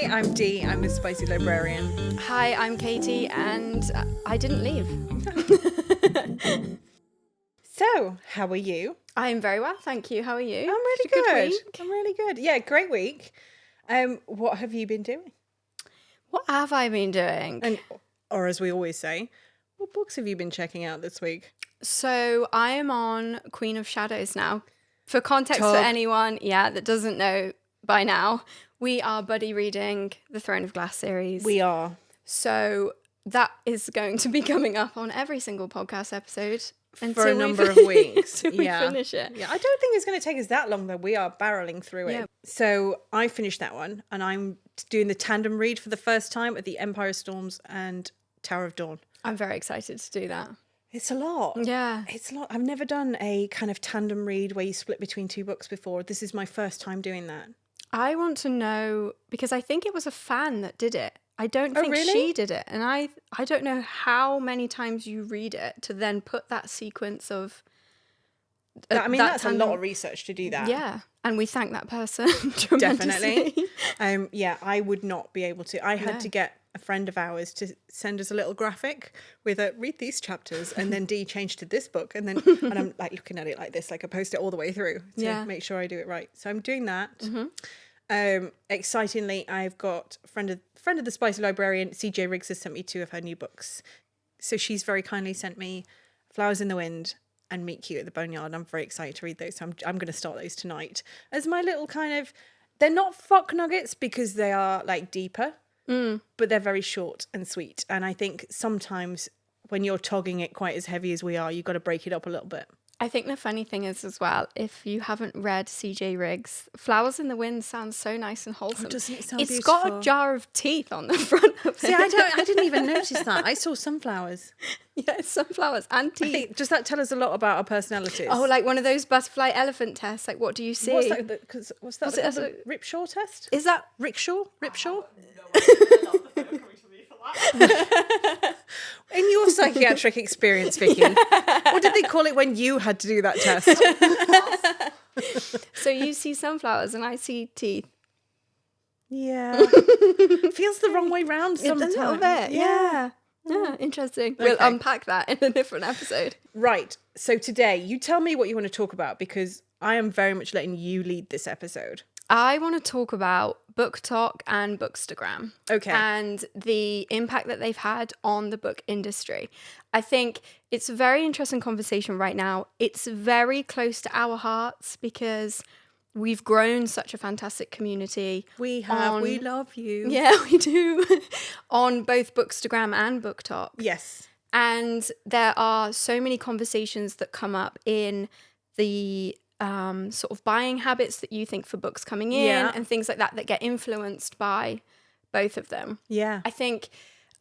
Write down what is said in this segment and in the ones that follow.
Hi, I'm Dee. I'm a spicy librarian. Hi, I'm Katie, and I didn't leave. So, how are you? I'm very well, thank you. How are you? I'm really Good good. week? I'm really good. Yeah, great week. What have you been doing? What have I been doing? And, or as we always say, what books have you been checking out this week? So I am on Queen of Shadows now. For context for Tug. anyone, that doesn't know by now, we are buddy reading the Throne of Glass series. We are. So that is going to be coming up on every single podcast episode. For a number of weeks. Until we finish it. Yeah, I don't think it's going to take us that long, though. We are barreling through it. Yeah. So I finished that one, and I'm doing the tandem read for the first time at the Empire of Storms and Tower of Dawn. I'm very excited to do that. It's a lot. Yeah. It's a lot. I've never done a kind of tandem read where you split between two books before. This is my first time doing that. I want to know, because I think it was a fan that did it. I don't think really? she did it. And I don't know how many times you read it to then put that sequence of... that's a lot of research to do that. Yeah. And we thank that person tremendously. Definitely. I would not be able to. I had to get a friend of ours to send us a little graphic with a read these chapters, and then Dee changed to this book, and I'm like looking at it like this, like I post it all the way through to make sure I do it right. So I'm doing that. Mm-hmm. Excitingly, I've got a friend of the Spicy Librarian, CJ Riggs, has sent me 2 of her new books. So she's very kindly sent me Flowers in the Wind and Meet Cute at the Boneyard. I'm very excited to read those. So I'm going to start those tonight as my little kind of, they're not fuck nuggets because they are like deeper, but they're very short and sweet. And I think sometimes when you're togging it quite as heavy as we are, you've got to break it up a little bit. I think the funny thing is as well, if you haven't read CJ Riggs, Flowers in the Wind sounds so nice and wholesome. Oh, doesn't it sound It's beautiful? got a jar of teeth on the front of it. See, I didn't even notice that. I saw sunflowers. Yeah, it's sunflowers and teeth. I think, does that tell us a lot about our personalities? Oh, like one of those butterfly elephant tests. Like, what do you see? What's that? What's that? Was it The Ripshaw test? Is that... Rickshaw? In your psychiatric experience, Vicky, what did they call it when you had to do that test? So you see sunflowers and I see teeth. Yeah. Feels the wrong way round sometimes. A little bit, yeah. Interesting. We'll unpack that in a different episode. Right. So today, you tell me what you want to talk about, because I am very much letting you lead this episode. I want to talk about BookTok and Bookstagram. Okay. And the impact that they've had on the book industry. I think it's a very interesting conversation right now. It's very close to our hearts because we've grown such a fantastic community. We have. We love you. Yeah, we do. On both Bookstagram and BookTok. Yes. And there are so many conversations that come up in the sort of buying habits that you think for books coming in and things like that get influenced by both of them. Yeah. I think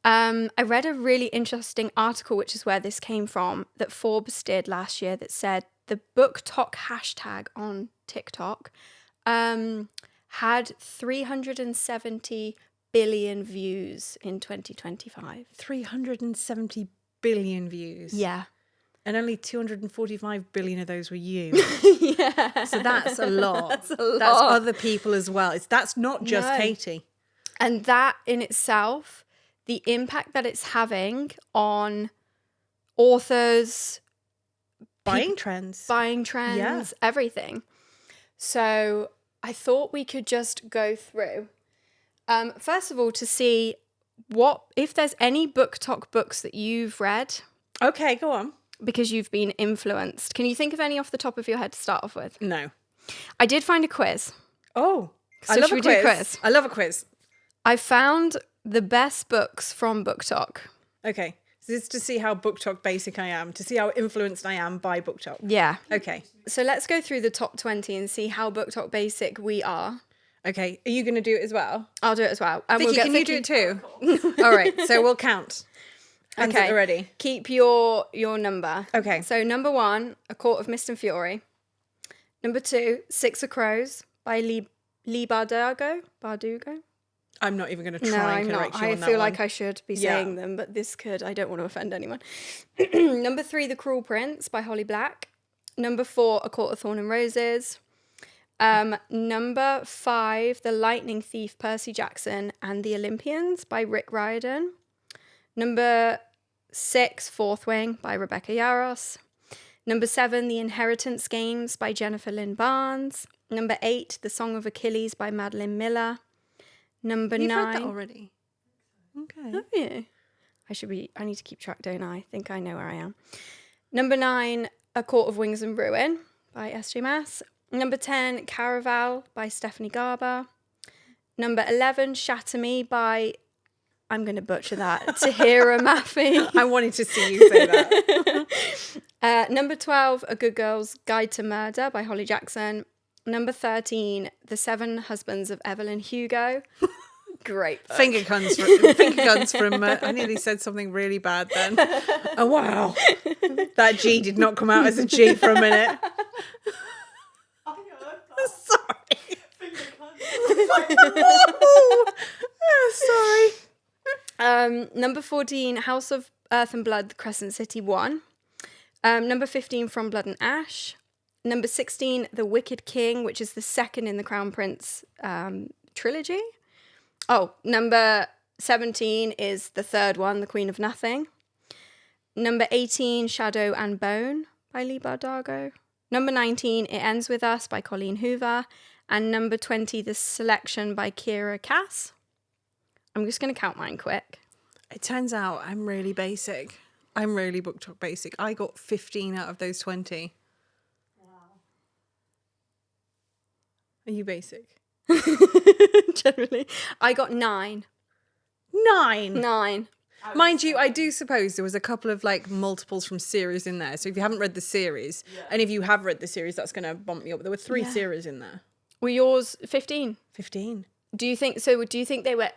I read a really interesting article, which is where this came from, that Forbes did last year, that said the BookTok hashtag on TikTok had 370 billion views in 2025. 370 billion views. Yeah. And only 245 billion of those were you. Yeah. So that's a lot. That's a lot. That's other people as well. That's not just Katie. And that in itself, the impact that it's having on authors, Buying trends, everything. So I thought we could just go through. First of all, to see if there's any BookTok books that you've read. Okay, go on. Because you've been influenced. Can you think of any off the top of your head to start off with? No. I did find a quiz. Oh, I love a quiz. I love a quiz. I found the best books from BookTok. Okay. So this is to see how BookTok basic I am, to see how influenced I am by BookTok. Yeah. Okay. So let's go through the top 20 and see how BookTok basic we are. Okay. Are you going to do it as well? I'll do it as well. And Vicky, can you do it too? All right. So we'll count. Hands at the ready. Keep your number. Okay. So number 1, A Court of Mist and Fury. Number 2, Six of Crows by Lee Bardugo. I'm not even going to try and correct you on that I feel like I should be saying them, but I don't want to offend anyone. Number 3, The Cruel Prince by Holly Black. Number 4, A Court of Thorn and Roses. Number 5, The Lightning Thief, Percy Jackson and the Olympians by Rick Riordan. Number 6, Fourth Wing by Rebecca Yarros. Number 7, The Inheritance Games by Jennifer Lynn Barnes. Number 8, The Song of Achilles by Madeline Miller. Number You've 9. read that already? Okay. Have you? I need to keep track, don't I? I think I know where I am. Number 9, A Court of Wings and Ruin by S.J. Maas. Number 10, Caraval by Stephanie Garber. Number 11, Shatter Me by, I'm going to butcher that, Tahira Mafi. I wanted to see you say that. Number 12, A Good Girl's Guide to Murder by Holly Jackson. Number 13, The Seven Husbands of Evelyn Hugo. Great book. Finger guns from I nearly said something really bad then. Oh, wow. That G did not come out as a G for a minute. Sorry. Sorry. Number 14, House of Earth and Blood, The Crescent City 1. Number 15, From Blood and Ash. Number 16, The Wicked King, which is the second in the Crown Prince trilogy. Oh, number 17 is the third one, The Queen of Nothing. Number 18, Shadow and Bone by Lee Bardago. Number 19, It Ends With Us by Colleen Hoover. And number 20, The Selection by Kira Cass. I'm just going to count mine quick. It turns out I'm really basic. I'm really BookTok basic. I got 15 out of those 20. Wow. Are you basic? Generally. I got 9. 9? 9. Mind you, I do suppose there was a couple of like multiples from series in there. So if you haven't read the series, and if you have read the series, that's going to bump you up. There were 3 series in there. Were yours 15? 15. Do you think they were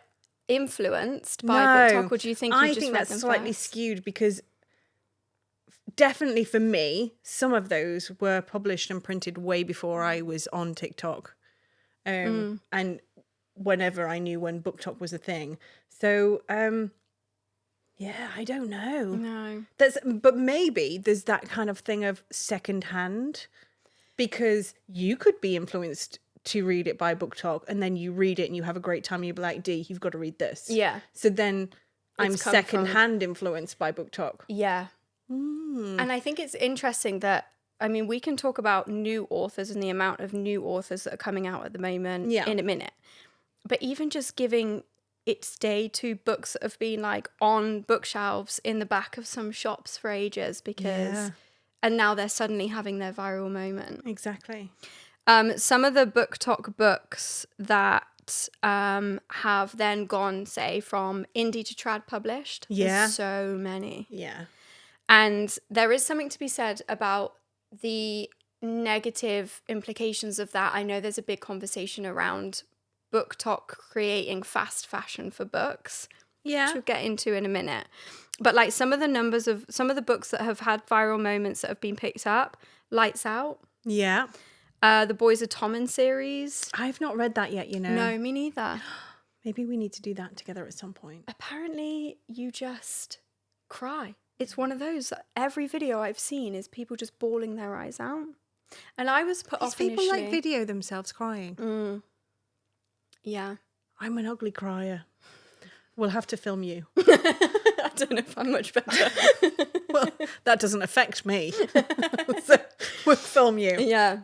influenced by BookTok, or do you think you I just think read that's them slightly first? skewed because definitely for me, some of those were published and printed way before I was on TikTok. And whenever I knew when BookTok was a thing. So, yeah, I don't know. No. But maybe there's that kind of thing of secondhand, because you could be influenced to read it by BookTok and then you read it and you have a great time and you'll be like, D, you've got to read this. Yeah. So then I'm It's come secondhand influenced by BookTok. Yeah. And I think it's interesting that, I mean, we can talk about new authors and the amount of new authors that are coming out at the moment in a minute. But even just giving its day to books that have been like on bookshelves in the back of some shops for ages because, and now they're suddenly having their viral moment. Exactly. Some of the BookTok books that have then gone, say, from indie to trad published. There's so many. Yeah. And there is something to be said about the negative implications of that. I know there's a big conversation around BookTok creating fast fashion for books, which we'll get into in a minute. But like some of the numbers of some of the books that have had viral moments that have been picked up, Lights Out. Yeah. The Boys of Tommen series. I've not read that yet, you know. No, me neither. Maybe we need to do that together at some point. Apparently, you just cry. It's one of those. Every video I've seen is people just bawling their eyes out. And I was put off people initially. like video themselves crying. Yeah. I'm an ugly crier. We'll have to film you. I don't know if I'm much better. Well, that doesn't affect me. So we'll film you. Yeah.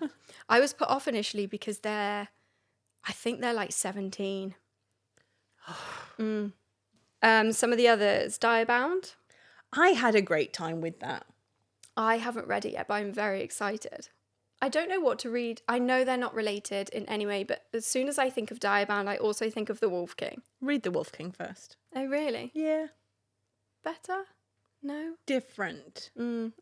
I was put off initially because I think they're like 17. Some of the others, Diabound. I had a great time with that. I haven't read it yet, but I'm very excited. I don't know what to read. I know they're not related in any way, but as soon as I think of Diabound, I also think of The Wolf King. Read The Wolf King first. Oh, really? Yeah. Better? No? Different.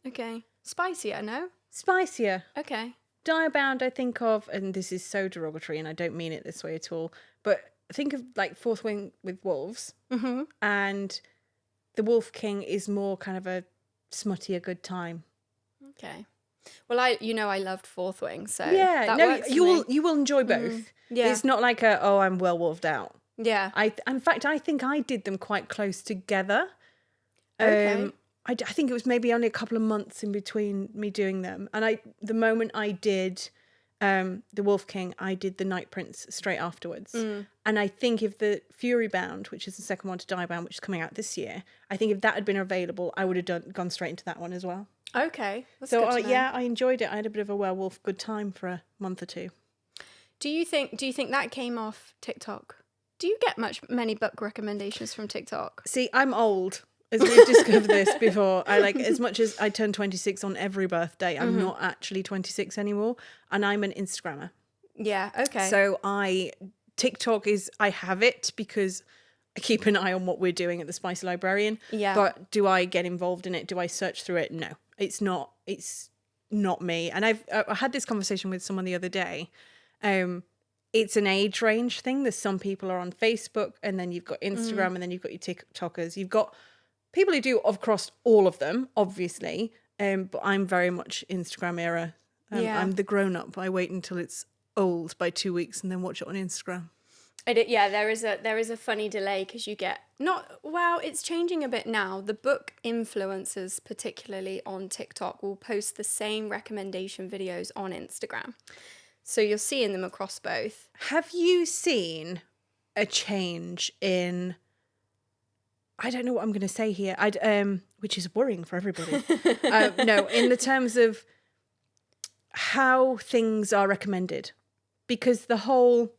Okay. Spicier, no? Spicier. Okay. Diabound, I think of, and this is so derogatory and I don't mean it this way at all, but think of like Fourth Wing with wolves. And The Wolf King is more kind of a smuttier good time. Okay. Well, I loved Fourth Wing, so yeah, that no, works for you me. will enjoy both. Yeah. It's not like I'm well wolfed out. Yeah. In fact, I think I did them quite close together. Okay. I think it was maybe only a couple of months in between me doing them, and the moment I did The Wolf King, I did the Night Prince straight afterwards. And I think if the Fury Bound, which is the second one to Die Bound, which is coming out this year, I think if that had been available, I would have gone straight into that one as well. Okay. That's So good to know. yeah, I enjoyed it. I had a bit of a werewolf good time for a month or two. Do you think that came off TikTok? Do you get many book recommendations from TikTok? See, I'm old. As we've discovered this before, I as much as I turn 26 on every birthday, I'm not actually 26 anymore, and I'm an Instagrammer. Yeah, okay. So TikTok I have it because I keep an eye on what we're doing at the Spicy Librarian. Yeah. But do I get involved in it? Do I search through it? No, it's not me. And I had this conversation with someone the other day. It's an age range thing. There's some people are on Facebook, and then you've got Instagram, and then you've got your TikTokers. You've got people who do across all of them, obviously. But I'm very much Instagram era. I'm the grown up. I wait until it's old by 2 weeks and then watch it on Instagram. There is a funny delay because you get it's changing a bit now. The book influencers, particularly on TikTok, will post the same recommendation videos on Instagram. So you're seeing them across both. Have you seen a change in... I don't know what I'm going to say here, which is worrying for everybody. No, in the terms of how things are recommended. Because the whole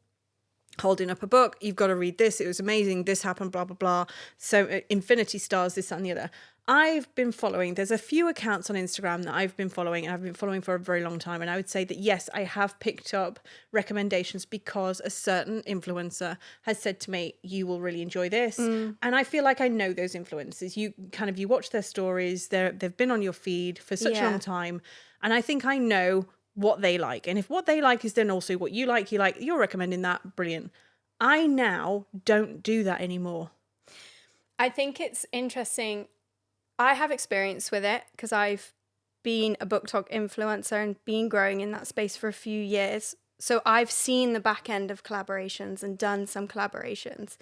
holding up a book, you've got to read this, it was amazing, this happened, blah, blah, blah. So infinity stars, this, that, and the other. I've been following, there's a few accounts on Instagram that I've been following, and I've been following for a very long time. And I would say that, yes, I have picked up recommendations because a certain influencer has said to me, you will really enjoy this. And I feel like I know those influencers. You watch their stories, they've been on your feed for such a long time. And I think I know what they like. And if what they like is then also what you like, you're recommending that, brilliant. I now don't do that anymore. I think it's interesting. I have experience with it because I've been a BookTok influencer and been growing in that space for a few years. So I've seen the back end of collaborations and done some collaborations.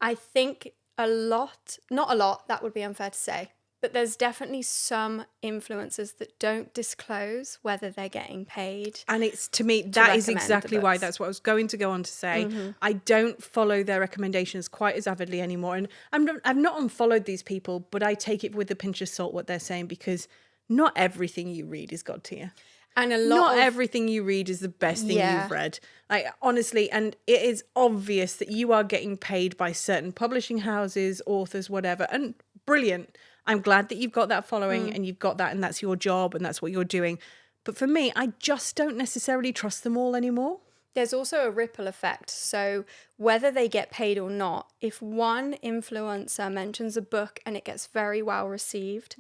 I think not a lot, that would be unfair to say, but there's definitely some influencers that don't disclose whether they're getting paid. And it's, to me, that is exactly why, that's what I was going to go on to say. I don't follow their recommendations quite as avidly anymore. And I've not unfollowed these people, but I take it with a pinch of salt what they're saying, because not everything you read is God tier. And not everything you read is the best thing you've read. Like, honestly, and it is obvious that you are getting paid by certain publishing houses, authors, whatever. And brilliant. I'm glad that you've got that following and you've got that, and that's your job and that's what you're doing. But for me, I just don't necessarily trust them all anymore. There's also a ripple effect. So whether they get paid or not, if one influencer mentions a book and it gets very well received,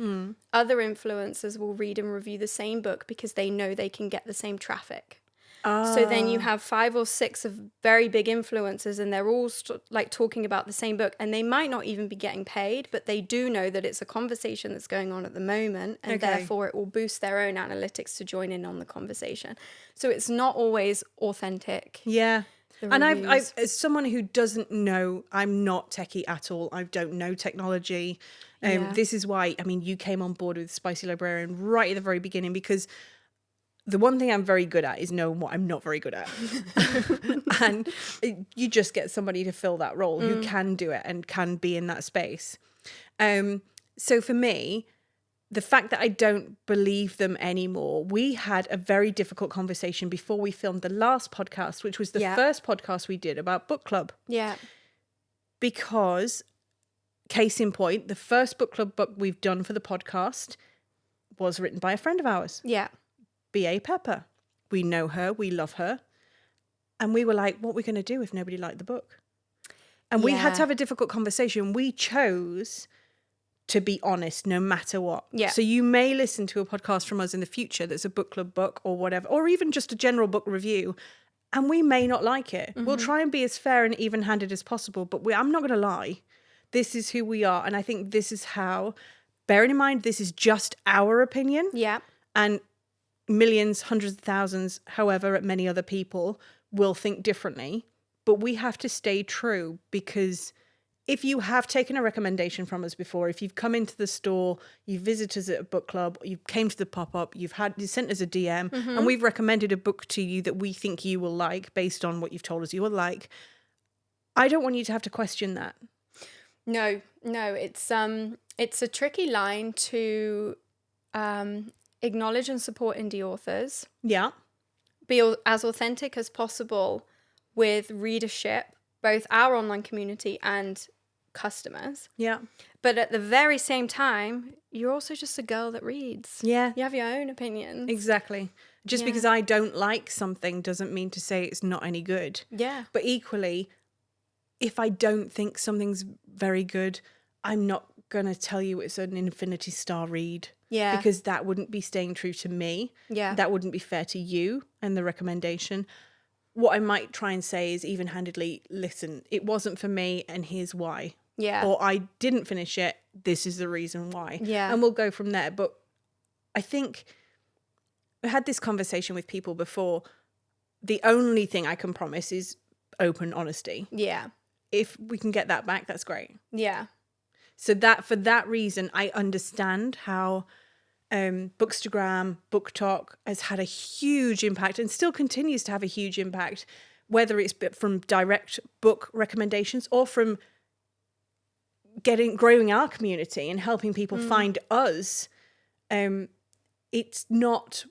other influencers will read and review the same book because they know they can get the same traffic. So then you have 5 or 6 of very big influencers, and they're all talking about the same book, and they might not even be getting paid, but they do know that it's a conversation that's going on at the moment, and therefore it will boost their own analytics to join in on the conversation. So it's not always authentic. Yeah. And I've as someone who doesn't know, I'm not techie at all. I don't know technology. This is why, you came on board with Spicy Librarian right at the very beginning, because the one thing I'm very good at is knowing what I'm not very good at. And you just get somebody to fill that role who can do it and can be in that space. So for me, the fact that I don't believe them anymore, we had a very difficult conversation before we filmed the last podcast, which was the first podcast we did about book club. Yeah. Because, case in point, the first book club book we've done for the podcast was written by a friend of ours. Yeah. B.A. Pepper. We know her, we love her. And we were like, what are we going to do if nobody liked the book? And we had to have a difficult conversation. We chose to be honest no matter what. Yeah. So you may listen to a podcast from us in the future that's a book club book or whatever, or even just a general book review, and we may not like it. We'll try and be as fair and even-handed as possible, but I'm not going to lie. This is who we are, and I think this is how, bearing in mind this is just our opinion. Yeah. And millions, hundreds of thousands, however many other people will think differently, but we have to stay true, because if you have taken a recommendation from us before, if you've come into the store, you've visited us at a book club, you came to the pop-up, you sent us a DM, and we've recommended a book to you that we think you will like based on what you've told us you will like, I don't want you to have to question that. No, it's a tricky line to acknowledge and support indie authors. Yeah. Be as authentic as possible with readership, both our online community and customers. Yeah. But at the very same time, you're also just a girl that reads. Yeah. You have your own opinions. Exactly. Just because I don't like something doesn't mean to say it's not any good. Yeah. But equally, if I don't think something's very good, I'm not going to tell you it's an infinity star read. Yeah. Because that wouldn't be staying true to me. Yeah. That wouldn't be fair to you and the recommendation. What I might try and say is even-handedly, listen, it wasn't for me and here's why. Yeah. Or I didn't finish it, this is the reason why. Yeah. And we'll go from there. But I think I had this conversation with people before. The only thing I can promise is open honesty. Yeah. If we can get that back, that's great. Yeah. So that for that reason, I understand how Bookstagram, BookTok has had a huge impact and still continues to have a huge impact, whether it's from direct book recommendations or from growing our community and helping people find us. It's not,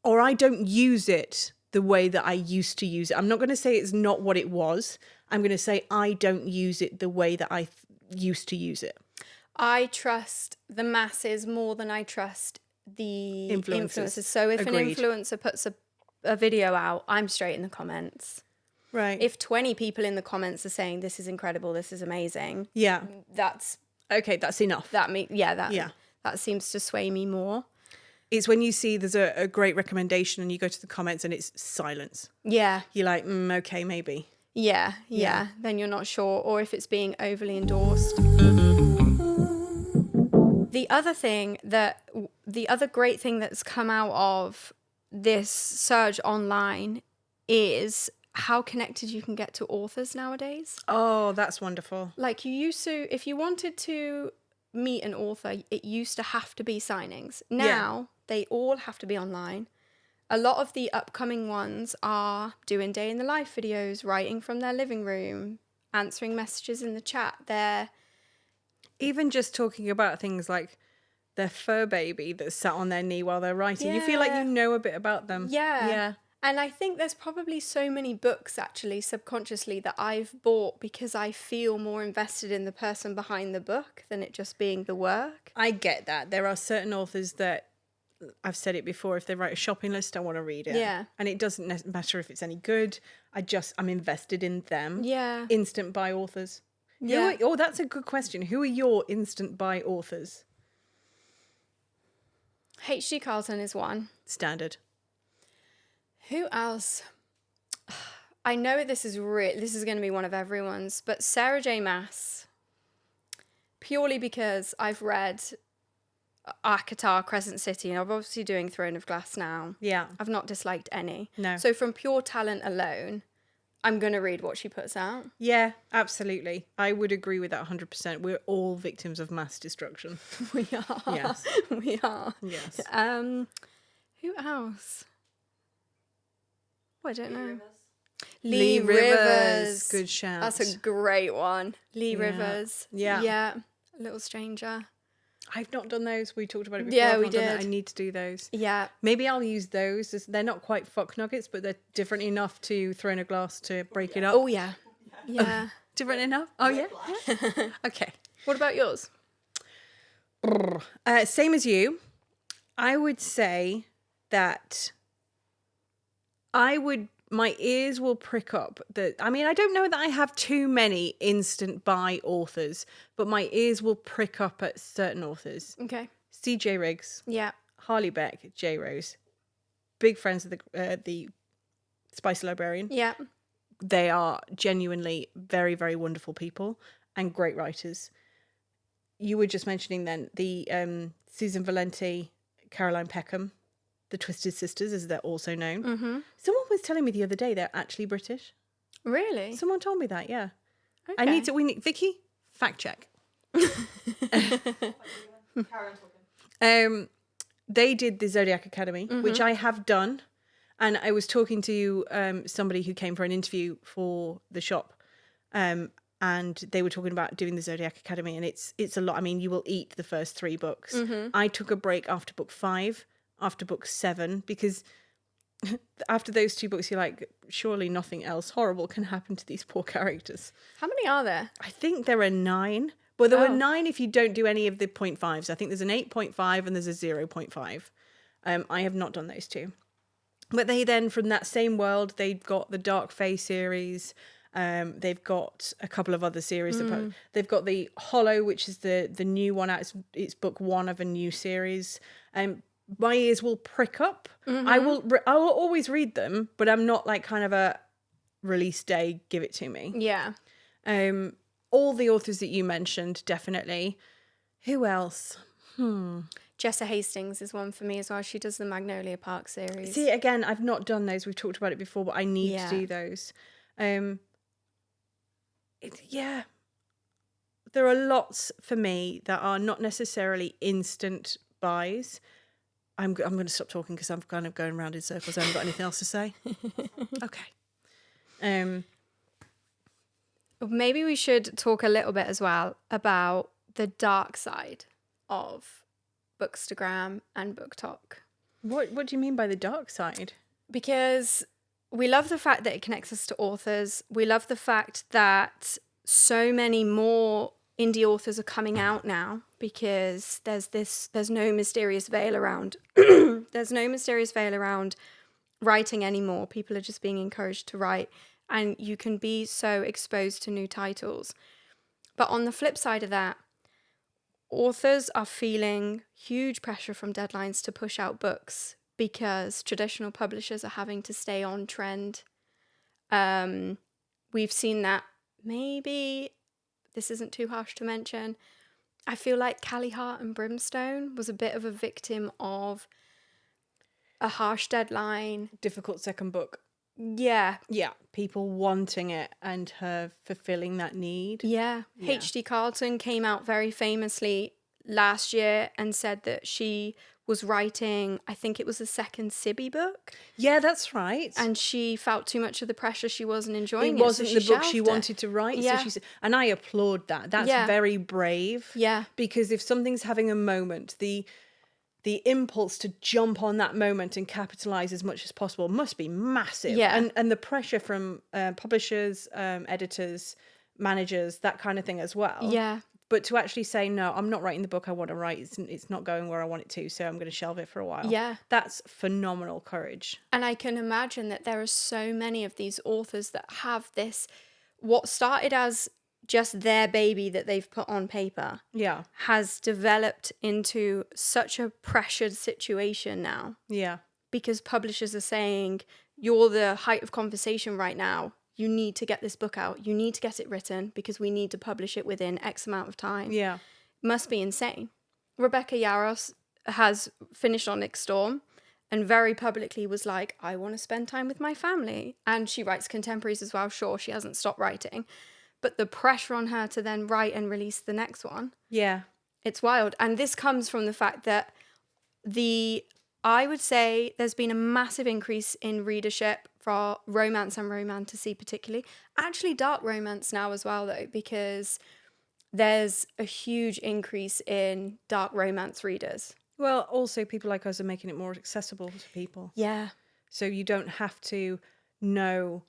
or I don't use it the way that I used to use it. I'm not going to say it's not what it was. I'm going to say I don't use it the way that I used to use it. I trust the masses more than I trust the influencers. So if Agreed. an influencer puts a video out, I'm straight in the comments. Right. If 20 people in the comments are saying this is incredible, this is amazing, yeah. that's Okay, that's enough. that seems to sway me more. It's when you see there's a great recommendation and you go to the comments and it's silence. Yeah. You're like, okay, maybe. Yeah. Then you're not sure, or if it's being overly endorsed. The other great thing that's come out of this surge online is how connected you can get to authors nowadays. Oh, that's wonderful. Like you used to, if you wanted to meet an author, it used to have to be signings. Now they all have to be online. A lot of the upcoming ones are doing day in the life videos, writing from their living room, answering messages in the chat. They're even just talking about things like their fur baby that's sat on their knee while they're writing. You feel like you know a bit about them. Yeah. And I think there's probably so many books actually subconsciously that I've bought because I feel more invested in the person behind the book than it just being the work. I get that. There are certain authors that, I've said it before, if they write a shopping list, I want to read it. Yeah. And it doesn't matter if it's any good. I'm invested in them. Yeah. Instant buy authors. Yeah. That's a good question. Who are your instant buy authors? H.G. Carlton is one. Standard. Who else? I know this is going to be one of everyone's, but Sarah J. Maas. Purely because I've read Akatar, Crescent City, and I'm obviously doing Throne of Glass now. Yeah. I've not disliked any. No. So from pure talent alone, I'm going to read what she puts out. Yeah, absolutely. I would agree with that 100%. We're all victims of mass destruction. We are. Yes. We are. Yes. Who else? Oh, I don't know. Lee Rivers. Good shout. That's a great one. Lee Rivers. Yeah. Yeah. A Little Stranger. I've not done those. We talked about it before. Yeah, I've we not done that. did. I need to do those. Yeah. Maybe I'll use those. They're not quite fuck nuggets, but they're different enough to Throne of Glass to break it up. Oh, yeah. Yeah. Different enough? Oh, yeah? Okay. What about yours? Same as you. I would say that my ears will prick up. I don't know that I have too many instant buy authors, but my ears will prick up at certain authors. Okay. C.J. Riggs, Yeah. Harley Beck, J. Rose, big friends of the Spicy Librarian. Yeah. They are genuinely very, very wonderful people and great writers. You were just mentioning then the Susan Valenti, Caroline Peckham, the Twisted Sisters, as they're also known. Mm-hmm. Someone was telling me the other day they're actually British. Really? Someone told me that, yeah. Okay. I need to. Vicky, Fact check. Karen talking. They did the Zodiac Academy, which I have done. And I was talking to somebody who came for an interview for the shop. And they were talking about doing the Zodiac Academy. And it's a lot. I mean, you will eat the first 3 books. I took a break after book 5, after book 7, because after those 2 books, you're like, surely nothing else horrible can happen to these poor characters. How many are there? I think there are 9. Well, there were 9 if you don't do any of the 0.5s. I think there's an 8.5 and there's a 0.5. I have not done those 2. But they then, from that same world, they've got the Dark Fae series. They've got a couple of other series. They've got the Hollow, which is the new one out. It's book 1 of a new series. My ears will prick up. I will always read them, but I'm not like kind of a release day, give it to me. Yeah. All the authors that you mentioned, definitely. Who else? Jessa Hastings is one for me as well. She does the Magnolia Park series. See, again, I've not done those. We've talked about it before, but I need to do those. There are lots for me that are not necessarily instant buys. I'm going to stop talking because I'm kind of going around in circles. I haven't got anything else to say. Okay. Maybe we should talk a little bit as well about the dark side of Bookstagram and BookTok. What do you mean by the dark side? Because we love the fact that it connects us to authors. We love the fact that so many more indie authors are coming out now because there's no mysterious veil around. There's no mysterious veil around writing anymore. People are just being encouraged to write, and you can be so exposed to new titles. But on the flip side of that, authors are feeling huge pressure from deadlines to push out books because traditional publishers are having to stay on trend. We've seen that. Maybe this isn't too harsh to mention. I feel like Callie Hart and Brimstone was a bit of a victim of a harsh deadline. Difficult second book. Yeah. Yeah. People wanting it and her fulfilling that need. Yeah. Yeah. H.D. Carlton came out very famously last year and said that she was writing, I think it was the second Sibby book. Yeah, that's right. And she felt too much of the pressure. She wasn't enjoying it. It wasn't so the book she shelved it. wanted to write. Yeah. So and I applaud that. That's very brave. Yeah. Because if something's having a moment, the impulse to jump on that moment and capitalize as much as possible must be massive. Yeah. And the pressure from publishers, editors, managers, that kind of thing as well. Yeah. But to actually say, no, I'm not writing the book I want to write. It's not going where I want it to, so I'm going to shelve it for a while. Yeah. That's phenomenal courage. And I can imagine that there are so many of these authors that have this, what started as just their baby that they've put on paper, has developed into such a pressured situation now. Yeah. Because publishers are saying, you're the height of conversation right now. You need to get this book out. You need to get it written because we need to publish it within X amount of time. Yeah. Must be insane. Rebecca Yarros has finished Onyx Storm and very publicly was like, I want to spend time with my family. And she writes contemporaries as well. Sure, she hasn't stopped writing. But the pressure on her to then write and release the next one. Yeah. It's wild. And this comes from the fact that I would say there's been a massive increase in readership for romance and romantasy particularly. Actually, dark romance now as well, though, because there's a huge increase in dark romance readers. Well, also people like us are making it more accessible to people. Yeah. So you don't have to know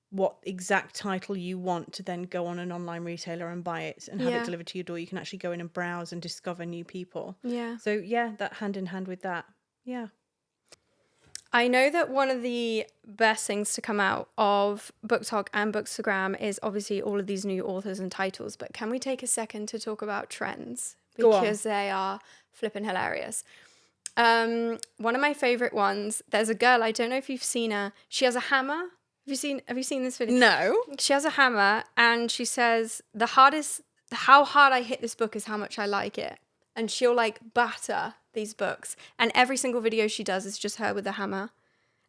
what exact title you want to then go on an online retailer and buy it and have it delivered to your door. You can actually go in and browse and discover new people. Yeah. So yeah, that hand in hand with that. Yeah. I know that one of the best things to come out of BookTok and Bookstagram is obviously all of these new authors and titles, but can we take a second to talk about trends? Because they are flipping hilarious. One of my favorite ones, there's a girl, I don't know if you've seen her. She has a hammer. Have you seen this video? No. She has a hammer and she says, how hard I hit this book is how much I like it. And she'll like batter these books. And every single video she does is just her with a hammer.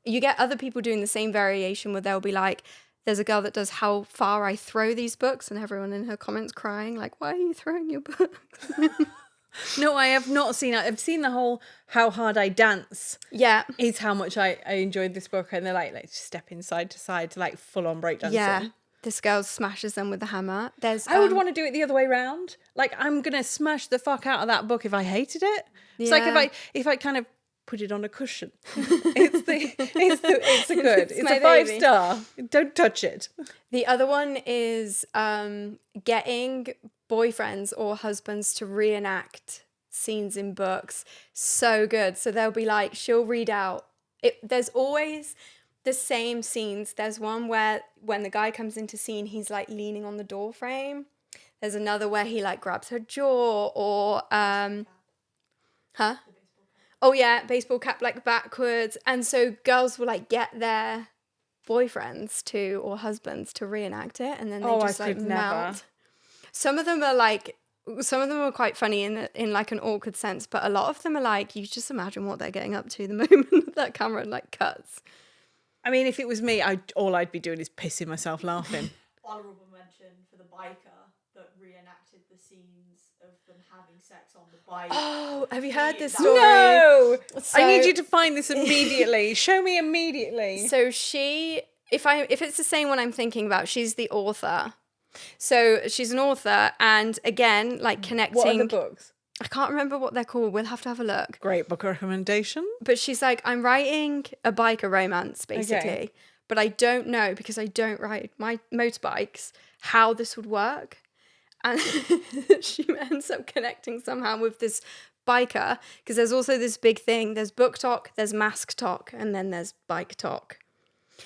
You get other people doing the same variation where they'll be like, There's a girl that does how far I throw these books, and everyone in her comments crying, like, why are you throwing your books? No, I have not seen it. I've seen the whole How Hard I Dance. Yeah. Is how much I enjoyed this book. And they're like stepping side to side to like full on breakdancing. Yeah. This girl smashes them with the hammer. I would want to do it the other way around. Like, I'm going to smash the fuck out of that book if I hated it. It's like if I kind of put it on a cushion. It's a good. It's a 5-star. Don't touch it. The other one is getting boyfriends or husbands to reenact scenes in books. So good. So they'll be like, she'll read out. There's always the same scenes. There's one where when the guy comes into scene, he's like leaning on the door frame. There's another where he like grabs her jaw or oh yeah, baseball cap like backwards. And so girls will like get their boyfriends to or husbands to reenact it, and then they just like melt. Some of them are quite funny in like an awkward sense, but a lot of them are like, you just imagine what they're getting up to the moment that camera like cuts. I mean, if it was me, all I'd be doing is pissing myself laughing. Honourable mention for the biker that reenacted the scenes of them having sex on the bike. Oh, have you heard this story? No! So, I need you to find this immediately. Show me immediately. So if it's the same one I'm thinking about, she's the author. So she's an author, and again, like connecting. What are the books? I can't remember what they're called. We'll have to have a look. Great book recommendation. But she's like, I'm writing a biker romance, basically. Okay. But I don't know, because I don't ride my motorbikes, how this would work. And she ends up connecting somehow with this biker, because there's also this big thing. There's book talk, there's mask talk, and then there's bike talk.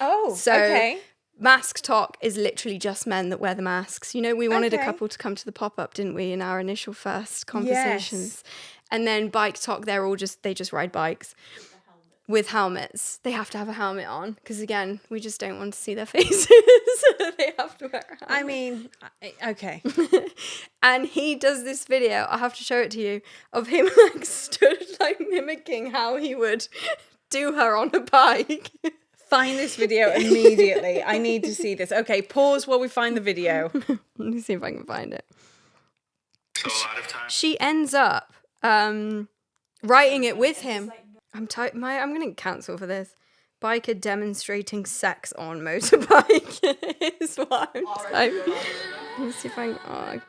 Oh, so okay. Mask talk is literally just men that wear the masks. You know, we wanted a Okay. couple to come to the pop-up, didn't we, in our initial first conversations? Yes. And then bike talk, they just ride bikes with helmets. They have to have a helmet on because, again, we just don't want to see their faces. They have to wear a helmet. I mean, okay. And he does this video, I have to show it to you, of him like stood like mimicking how he would do her on a bike. Find this video immediately. I need to see this. Okay, pause while we find the video. Let me see if I can find it. So a lot of times. She ends up writing it with him. I'm going to cancel for this. Biker demonstrating sex on motorbike is what I'm typing. Let me see if I can...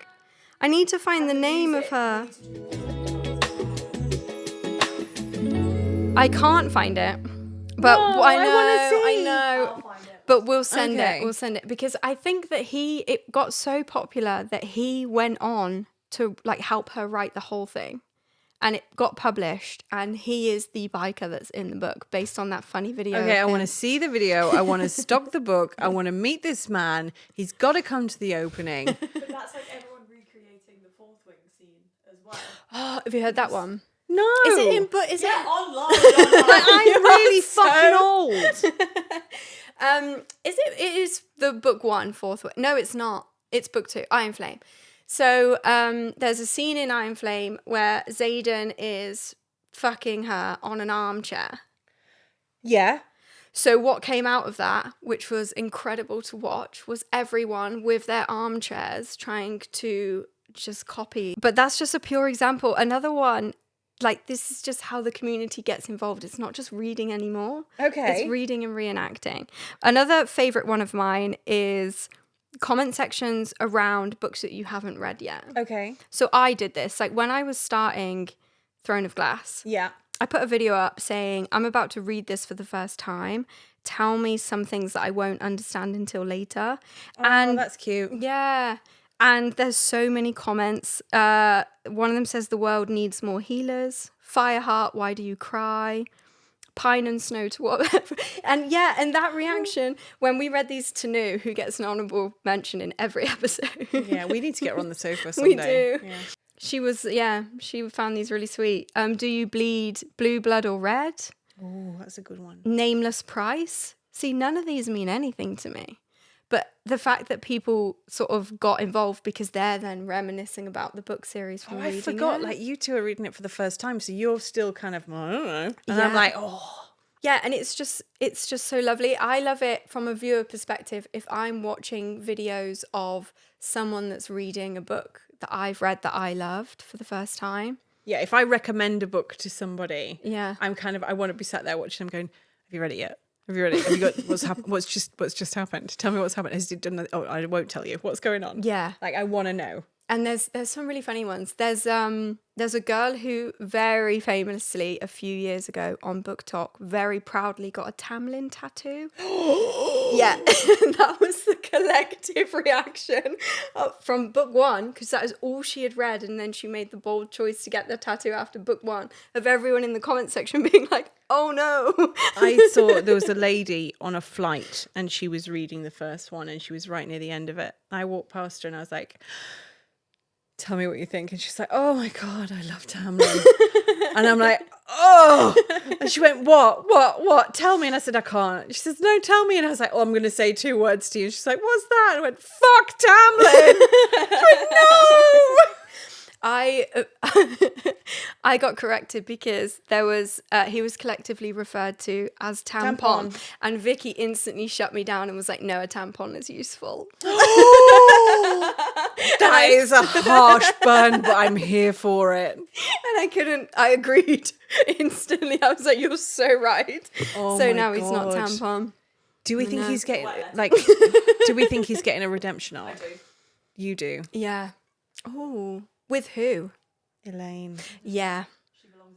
I need to find the name of her. I can't find it. But No, I wanna know. I'll find it. But we'll send Okay. it. We'll send it because I think that it got so popular that he went on to like help her write the whole thing, and it got published. And he is the biker that's in the book based on that funny video. Okay, I of want to him. see the video. I want to stock the book. I want to meet this man. He's got to come to the opening. But that's like everyone recreating the Fourth Wing scene as well. Oh, have you heard that one? No. Is it in? But is Yeah, it? online. Like, I'm really so- fucking old. Is it? It is the book one, Fourth Wing. No, it's not. It's book 2, Iron Flame. So there's a scene in Iron Flame where Xaden is fucking her on an armchair. Yeah. So what came out of that, which was incredible to watch, was everyone with their armchairs trying to just copy. But that's just a pure example. Another one, like, this is just how the community gets involved. It's not just reading anymore. Okay. It's reading and reenacting. Another favourite one of mine is comment sections around books that you haven't read yet. Okay. So I did this. Like, when I was starting Throne of Glass, Yeah. I put a video up saying, I'm about to read this for the first time. Tell me some things that I won't understand until later. Oh, that's cute. Yeah. And there's so many comments. One of them says, the world needs more healers. Fireheart, why do you cry? Pine and Snow to whatever. And yeah, and that reaction, when we read these to Nu, who gets an honourable mention in every episode. Yeah, we need to get her on the sofa someday. We do. Yeah. She found these really sweet. Do you bleed blue blood or red? Oh, that's a good one. Nameless price. See, none of these mean anything to me. But the fact that people sort of got involved because they're then reminiscing about the book series from reading I forgot, it. like, you two are reading it for the first time, so you're still kind of, I don't know. And I'm Yeah. like, oh. Yeah, and it's just so lovely. I love it from a viewer perspective if I'm watching videos of someone that's reading a book that I've read that I loved for the first time. Yeah, if I recommend a book to somebody, Yeah. I want to be sat there watching them going, have you read it yet? Have you read it? Have you got what's happened? What's just happened? Tell me what's happened. Has he done that? Oh, I won't tell you. What's going on? Yeah. Like, I want to know. And there's some really funny ones. There's a girl who very famously a few years ago on BookTok very proudly got a Tamlin tattoo. Yeah, that was the collective reaction from book one, because that is all she had read, and then she made the bold choice to get the tattoo after book one, of everyone in the comment section being like, oh no. I saw there was a lady on a flight and she was reading the first one and she was right near the end of it. I walked past her and I was like, tell me what you think. And she's like, oh my God, I love Tamlin. And I'm like, oh. And she went, what? Tell me. And I said, I can't. She says, no, tell me. And I was like, oh, I'm going to say 2 words to you. And she's like, what's that? And I went, fuck Tamlin. She went, no. I got corrected because there was he was collectively referred to as tampon. And Vicky instantly shut me down and was like, no, a tampon is useful. That is a harsh burn, but I'm here for it. And I agreed instantly. I was like, you're so right. Oh so my now he's not God. tampon. Do we think he's getting do we think he's getting a redemption arc? I do. You do. Yeah. Oh, with who? Elaine. Yeah.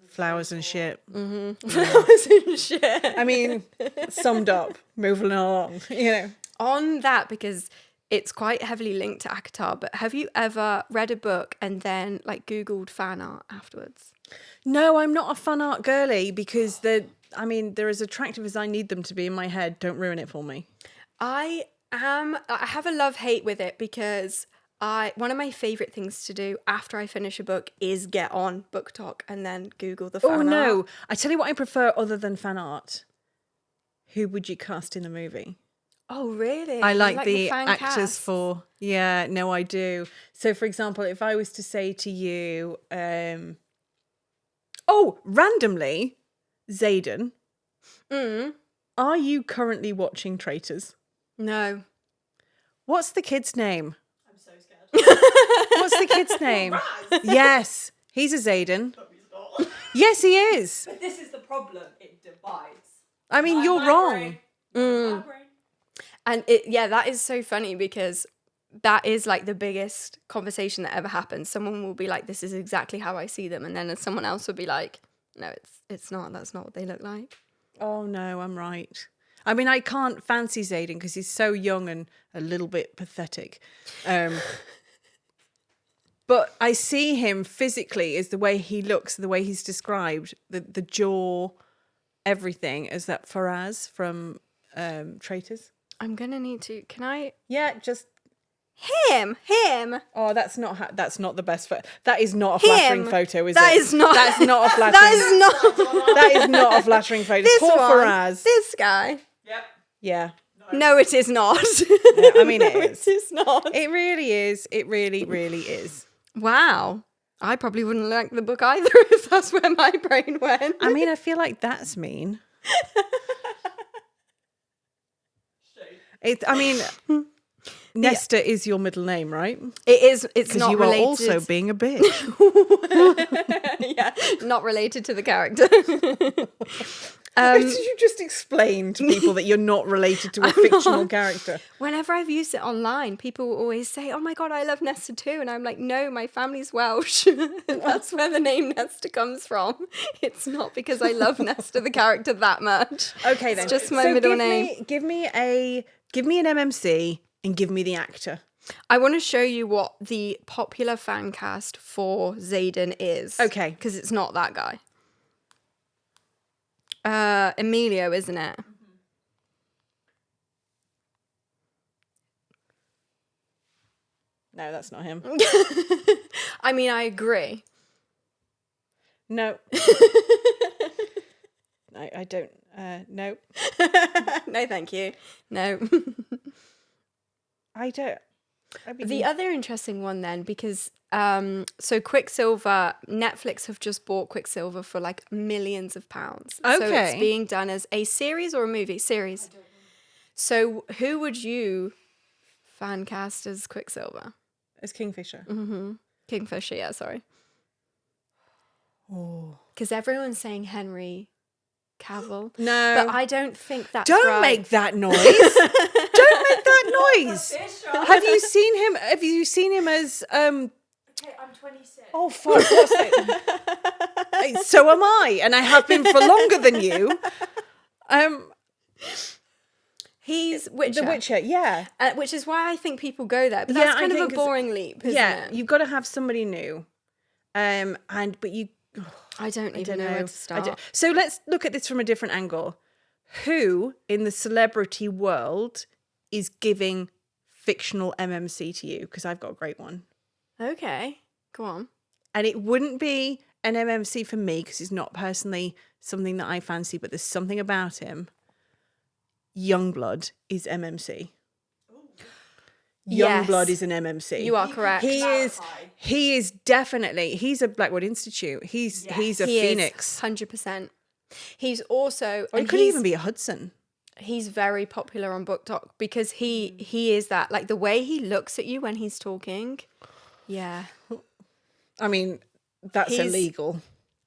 Flowers and shit. Flowers and shit. I mean, summed up, moving along, you know. On that, because it's quite heavily linked to ACOTAR, but have you ever read a book and then like Googled fan art afterwards? No, I'm not a fan art girly because they're as attractive as I need them to be in my head. Don't ruin it for me. I have a love-hate with it because one of my favourite things to do after I finish a book is get on BookTok and then Google the fan art. Oh no, I tell you what I prefer other than fan art. Who would you cast in the movie? Oh really? I like the fan actors casts? for. Yeah, no, I do. So, for example, if I was to say to you, randomly, Zayden, are you currently watching Traitors? No. What's the kid's name? I'm so scared. What's the kid's name? Raz. Yes, he's a Zayden. No, he's not. Yes, he is. But this is the problem. It divides. I mean, you're My wrong. brain. My brain. And that is so funny because that is like the biggest conversation that ever happens. Someone will be like, this is exactly how I see them. And then someone else will be like, no, it's not. That's not what they look like. Oh no, I'm right. I mean, I can't fancy Zayden because he's so young and a little bit pathetic. But I see him physically as the way he looks, the way he's described, the jaw, everything, as that Faraz from Traitors. I'm going to need to, can I? Yeah, just... Him. Oh, that's not the best photo. That is not a flattering photo, is it? That is not. That's not a flattering. That is not. That is not a flattering photo. This Poor one. Faraz. This guy. Yep. Yeah. No, it is not. Yeah, I mean, it is. It is not. It really is. It really, really is. Wow. I probably wouldn't like the book either if that's where my brain went. I mean, I feel like that's mean. Nesta is your middle name, right? It is. It's Because not you related. are also being a bitch. Yeah, not related to the character. Did you just explain to people that you're not related to a fictional character? Whenever I've used it online, people will always say, oh my God, I love Nesta too. And I'm like, no, my family's Welsh. That's where the name Nesta comes from. It's not because I love Nesta, the character, that much. Okay, then. It's just my middle name. Give me an MMC and give me the actor. I want to show you what the popular fan cast for Zayden is. Okay. Because it's not that guy. Emilio, isn't it? No, that's not him. I mean, I agree. No. I don't. No. No, thank you. No. I don't. The other interesting one then, because so Quicksilver, Netflix have just bought Quicksilver for like millions of pounds. So it's Okay. being done as a series or a movie? Series. So who would you fan cast as Quicksilver? As Kingfisher. Kingfisher, yeah, sorry. Oh. Because everyone's saying Henry Cavill. No. But I don't think that's Don't right. make that noise. Don't make that noise. Have you seen him? Have you seen him as Okay, I'm 26. Oh fuck! What's it? So am I, and I have been for longer than you. He's Witcher. The Witcher, yeah, Which is why I think people go there. But that's I kind of a think it's- boring leap, isn't yeah. it? You've got to have somebody new, but you. I don't even know where to start. So let's look at this from a different angle. Who in the celebrity world is giving fictional MMC to you? Because I've got a great one. Okay, go on. And it wouldn't be an MMC for me because it's not personally something that I fancy, but there's something about him. Youngblood is MMC. Yes. Youngblood is an MMC. You are correct. He is definitely, he's a Blackwood Institute. He's a Phoenix. 100%. He's also, Or he could even be a Hudson. he's very popular on BookTok because he is that, like the way he looks at you when he's talking. Yeah. I mean, that's He's- illegal.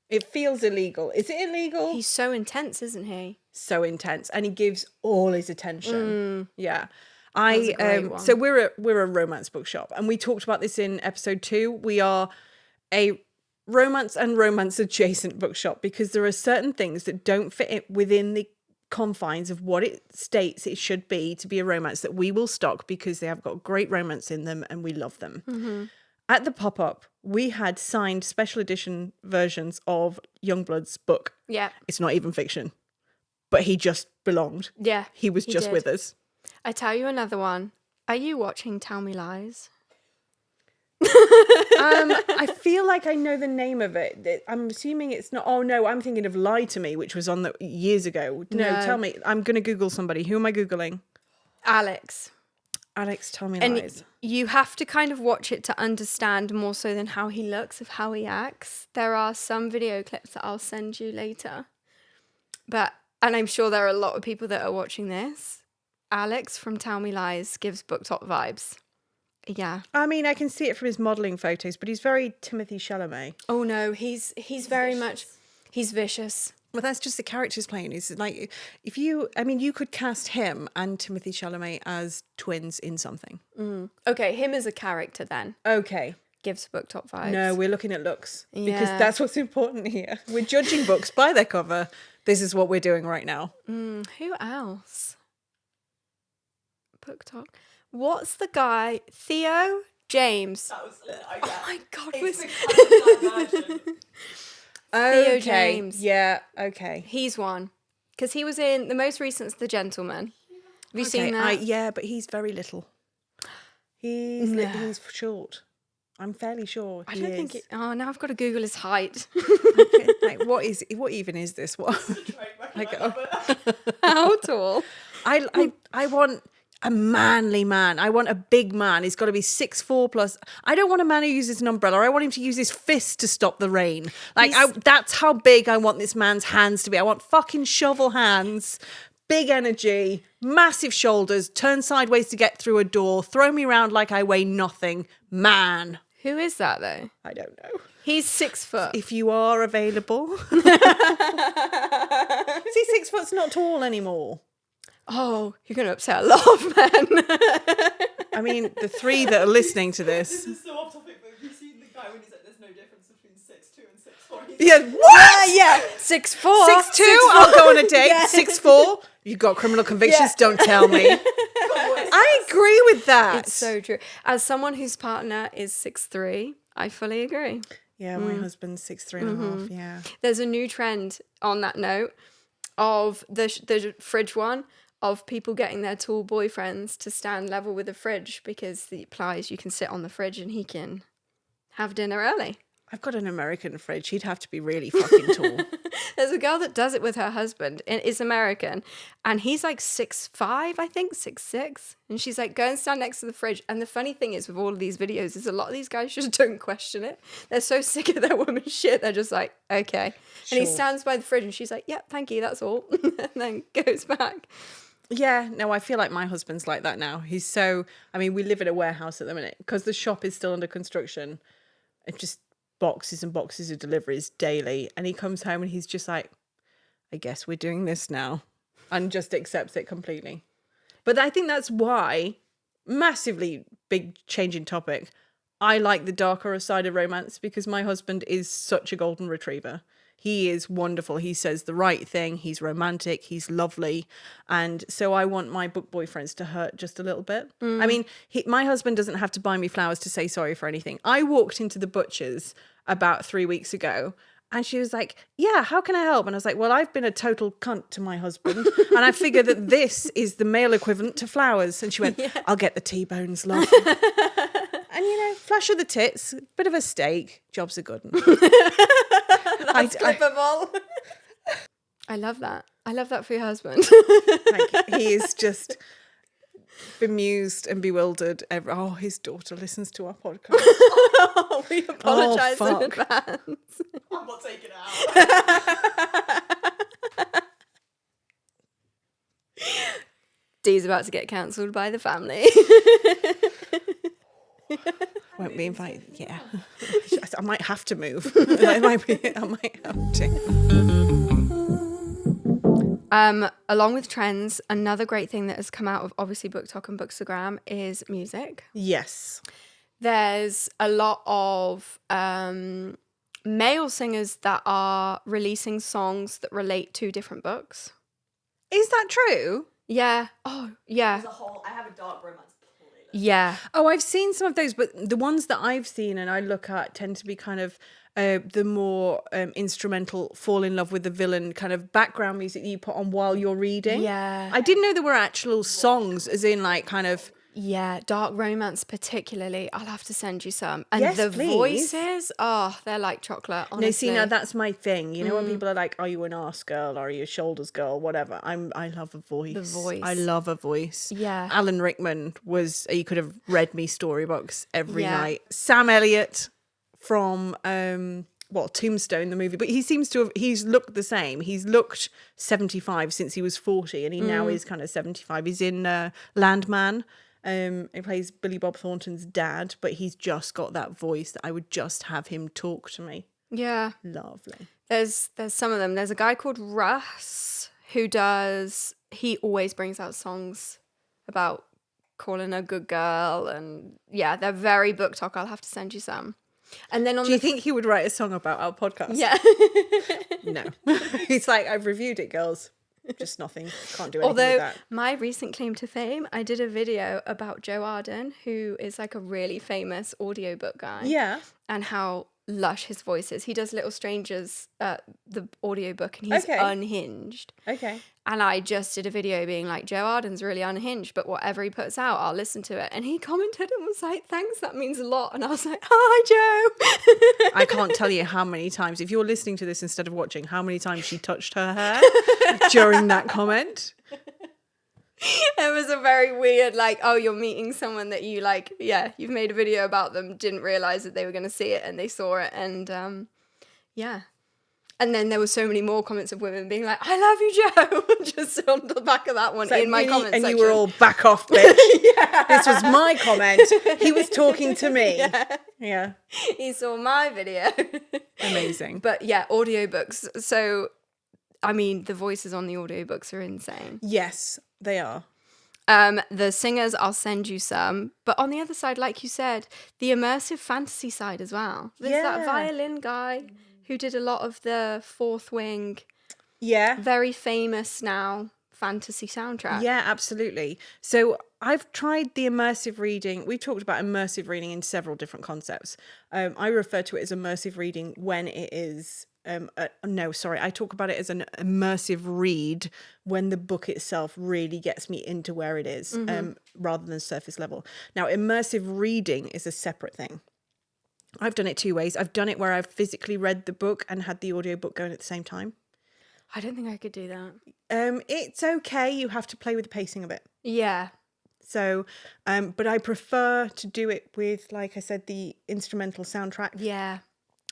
It feels illegal. Is it illegal? He's so intense, isn't he? So intense, and he gives all his attention. Yeah. a great one. So we're a romance bookshop, and we talked about this in episode 2. We are a romance and romance adjacent bookshop because there are certain things that don't fit within the confines of what it states it should be to be a romance that we will stock because they have got great romance in them and we love them. At the pop-up, we had signed special edition versions of Youngblood's book. Yeah. It's not even fiction, but he just belonged. Yeah. He was just did. with us. I tell you another one. Are you watching Tell Me Lies? I feel like I know the name of it. I'm assuming it's not. Oh no, I'm thinking of Lie to Me, which was on years ago. No, tell me. I'm going to Google somebody. Who am I Googling? Alex. Alex, Tell Me And Lies. you have to kind of watch it to understand more so than how he looks, of how he acts. There are some video clips that I'll send you later. And I'm sure there are a lot of people that are watching this. Alex from Tell Me Lies gives BookTok vibes. Yeah. I mean, I can see it from his modelling photos, but he's very Timothy Chalamet. Oh no, he's very much, he's vicious. Well, that's just the character he's playing. It's like, you could cast him and Timothy Chalamet as twins in something. Okay, him as a character then Okay. gives BookTok vibes. No, we're looking at looks because Yeah. that's what's important here. We're judging books by their cover. This is what we're doing right now. Who else? BookTok. What's the guy? Theo James. That was it. Oh my god, It's was the kind of version. Theo James. Yeah, okay. He's one. Because he was in the most recent's The Gentleman. Have you seen that? Yeah, but he's very little. He's he's short. I'm fairly sure I he don't is. think it. Oh, now I've got to Google his height. Like, what even is this? What? Like, How tall? I want a manly man. I want a big man. He's got to be 6'4" plus. I don't want a man who uses an umbrella. I want him to use his fist to stop the rain. Like, that's how big I want this man's hands to be. I want fucking shovel hands, big energy, massive shoulders, turn sideways to get through a door, throw me around like I weigh nothing. Man. Who is that though? I don't know. He's 6 foot. If you are available. See, 6 foot's not tall anymore. Oh, you're going to upset a lot of men. I mean, the 3 that are listening to this. This is so off topic, but have you seen the guy when he's like, there's no difference between 6'2" and 6'4"? Yeah, what? Yeah, 6'4". 6'2", I'll go on a date. 6'4", you've got criminal convictions, don't tell me. I agree with that. It's so true. As someone whose partner is 6'3", I fully agree. Yeah, my husband's 6'3" and a half, yeah. There's a new trend on that note of the fridge one, of people getting their tall boyfriends to stand level with the fridge because it implies you can sit on the fridge and he can have dinner early. I've got an American fridge. He'd have to be really fucking tall. There's a girl that does it with her husband, and is American, and he's like 6'5", I think, 6'6", and she's like, go and stand next to the fridge. And the funny thing is, with all of these videos, is a lot of these guys just don't question it. They're so sick of their woman's shit. They're just like, okay. And he stands by the fridge, and she's like, yeah, thank you, that's all, and then goes back. Yeah, no, I feel like my husband's like that now. He's so, I mean, we live in a warehouse at the minute because the shop is still under construction. It just boxes and boxes of deliveries daily. And he comes home and he's just like, I guess we're doing this now, and just accepts it completely. But I think that's why, massively big change in topic, I like the darker side of romance, because my husband is such a golden retriever. He is wonderful. He says the right thing. He's romantic. He's lovely. And so I want my book boyfriends to hurt just a little bit. I mean, my husband doesn't have to buy me flowers to say sorry for anything. I walked into the butcher's about 3 weeks ago, and she was like, yeah, how can I help? And I was like, well, I've been a total cunt to my husband, and I figure that this is the male equivalent to flowers. And she went, I'll get the T-bones, love. And, flash of the tits, bit of a steak, job's a good one. That's clippable. I love that. I love that for your husband. He is just bemused and bewildered. His daughter listens to our podcast. We apologise in fuck. advance. I'm not taking it out. Dee's about to get cancelled by the family. Won't be invited. Yeah, I might have to move. I might have to. Along with trends, another great thing that has come out of obviously BookTok and Bookstagram is music. Yes. There's a lot of male singers that are releasing songs that relate to different books. Is that true? Yeah. Oh, yeah. As a whole, I have a dark romance playlist. Yeah. Oh, I've seen some of those, but the ones that I've seen and I look at tend to be kind of the more instrumental, fall in love with the villain kind of background music that you put on while you're reading. Yeah. I didn't know there were actual songs, as in like kind of... Yeah, dark romance particularly. I'll have to send you some. And Yes, the please. voices, they're like chocolate, honestly. No, see, now that's my thing. When people are like, are you an arse girl? Are you a shoulders girl? Whatever. I love a voice. The voice. I love a voice. Yeah. Alan Rickman you could have read me storybooks every Yeah. night. Sam Elliott from, Tombstone, the movie. But he's looked the same. He's looked 75 since he was 40, and he now is kind of 75. He's in Landman. He plays Billy Bob Thornton's dad, but he's just got that voice that I would just have him talk to me. Yeah. Lovely. There's some of them. There's a guy called Russ he always brings out songs about calling a good girl, and yeah, they're very BookTok. I'll have to send you some. And then Do you think he would write a song about our podcast? Yeah. No. He's like, I've reviewed it, girls. Just nothing. Can't do anything Although with that. my recent claim to fame, I did a video about Joe Arden, who is like a really famous audiobook guy. Yeah. And how lush his voice is. He does Little Strangers, the audiobook, and he's unhinged. Okay. And I just did a video being like, Joe Arden's really unhinged, but whatever he puts out, I'll listen to it. And he commented and was like, thanks, that means a lot. And I was like, hi, Joe. I can't tell you how many times, if you're listening to this instead of watching, how many times she touched her hair during that comment. It was a very weird, like, oh, you're meeting someone that you like, yeah, you've made a video about them, didn't realize that they were going to see it, and they saw it, and yeah. And then there were so many more comments of women being like, I love you, Joe, just on the back of that one in my comment section. And you were all, back off, bitch. Yeah. This was my comment. He was talking to me. Yeah. He saw my video. Amazing. But yeah, audiobooks. So, I mean, the voices on the audiobooks are insane. Yes, they are. The singers, I'll send you some. But on the other side, like you said, the immersive fantasy side as well. There's that violin guy who did a lot of the Fourth Wing. Yeah. Very famous now fantasy soundtrack. Yeah, absolutely. So I've tried the immersive reading. We talked about immersive reading in several different concepts. I refer to it as immersive reading when it is... I talk about it as an immersive read when the book itself really gets me into where it is, rather than surface level. Now, immersive reading is a separate thing. I've done it 2 ways. I've done it where I've physically read the book and had the audiobook going at the same time. I don't think I could do that. It's okay. You have to play with the pacing of it. Yeah. So, but I prefer to do it with, like I said, the instrumental soundtrack. Yeah.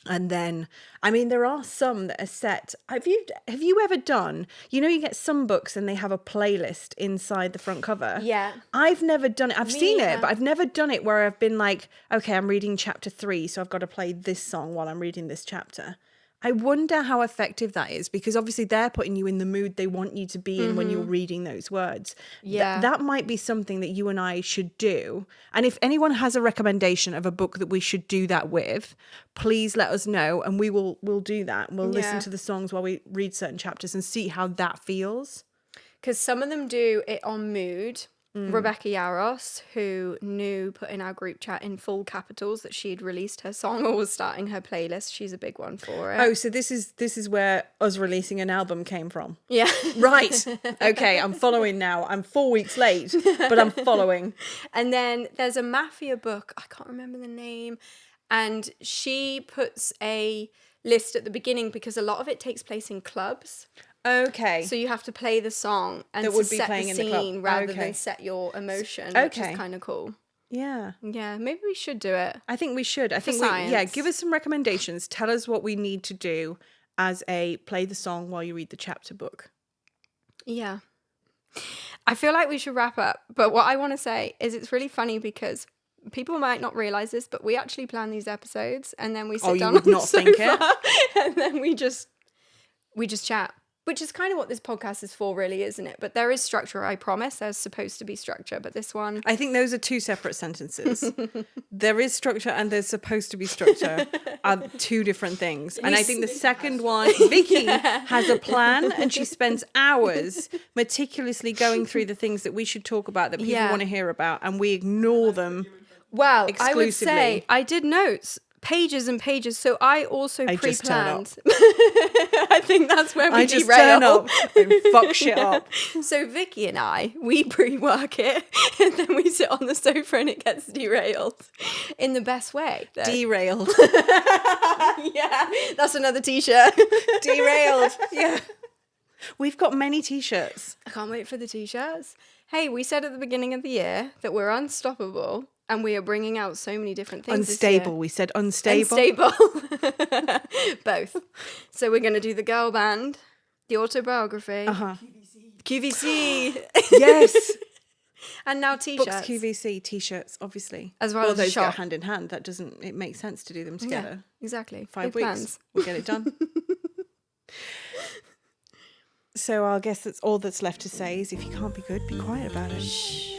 And then, I mean, there are some that are set. Have you ever done, you get some books and they have a playlist inside the front cover? Yeah. I've never done it. I've seen neither. it, but I've never done it where I've been like, okay, I'm reading chapter 3, so I've got to play this song while I'm reading this chapter. I wonder how effective that is, because obviously they're putting you in the mood they want you to be in when you're reading those words. Yeah. That might be something that you and I should do. And if anyone has a recommendation of a book that we should do that with, please let us know, and we'll do that. We'll listen to the songs while we read certain chapters and see how that feels. Because some of them do it on mood. Rebecca Yaros, who put in our group chat in full capitals that she'd released her song or was starting her playlist. She's a big one for it. Oh, so this is where us releasing an album came from. Yeah. Right. Okay, I'm following now. I'm 4 weeks late, but I'm following. And then there's a mafia book. I can't remember the name. And she puts a list at the beginning because a lot of it takes place in clubs. Okay. So you have to play the song and That to would be set playing the in the club. scene rather Okay. than set your emotion, which Okay. is kind of cool. Yeah. Yeah, maybe we should do it. I think we should. I think science. give us some recommendations. Tell us what we need to do as a play the song while you read the chapter book. Yeah. I feel like we should wrap up. But what I want to say is it's really funny because people might not realize this, but we actually plan these episodes and then we sit you down would on not the think sofa and then we just chat. Which is kind of what this podcast is for, really, isn't it? But there is structure, I promise. There's supposed to be structure, but this one... I think those are two separate sentences. There is structure and there's supposed to be structure are two different things. And I think the second one, Vicky has a plan and she spends hours meticulously going through the things that we should talk about that people want to hear about, and we ignore them. Well, I would exclusively. say I did notes, pages and pages, so I also I just turn up. pre-planned. I think that's where we I just derail. turn up and fuck shit up. So Vicky and I, we pre-work it, and then we sit on the sofa and it gets derailed in the best way. though. Derailed. Yeah, that's another t-shirt. Derailed. Yeah. We've got many t-shirts. I can't wait for the t-shirts. Hey, we said at the beginning of the year that we're unstoppable and we are bringing out so many different things Unstable. this year. We said unstable. Unstable. Both. So we're going to do the girl band, the autobiography, QVC. Yes. And now t-shirts. Books, QVC, t-shirts, obviously. As well as a those go shop. hand in hand. It makes sense to do them Yeah, together. exactly. 5 Big weeks. plans. We'll get it done. So I guess that's all that's left to say is if you can't be good, be quiet about it. Shh.